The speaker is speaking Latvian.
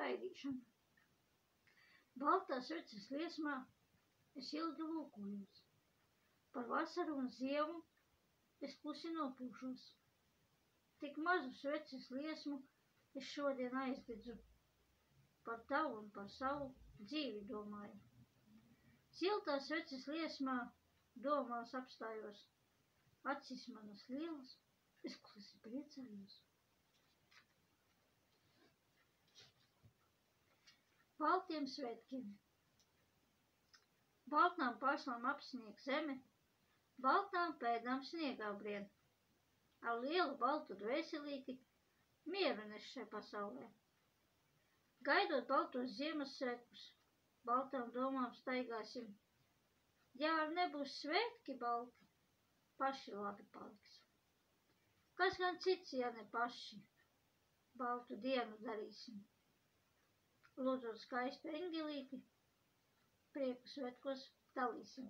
gaidīšanu. Baltās sveces liesmā es ilgi lūkojos. Par vasaru un ziemu es klusi nopūšos. Tik mazu sveces liesmu es šodien aizdedzu. Par tavu un par savu dzīvi domāju. Siltās sveces liesmā domās apstājos. Acis manas lielas, es klusi priecājos. Baltiem svētkiem. Baltām pašlām apsnieg zeme, baltām pēdām sniegā brien. Ar lielu baltu dvēselīti mieru nes šai pasaulē. Gaidot baltos Ziemassvētkus, baltām domām staigāsim. Ja ar nebūs svētki balti, paši labi paliks. Kas gan cits, ja ne paši baltu dienu darīsim? Lūdzot skaistu engelīti, prieku svētkos dalīsim.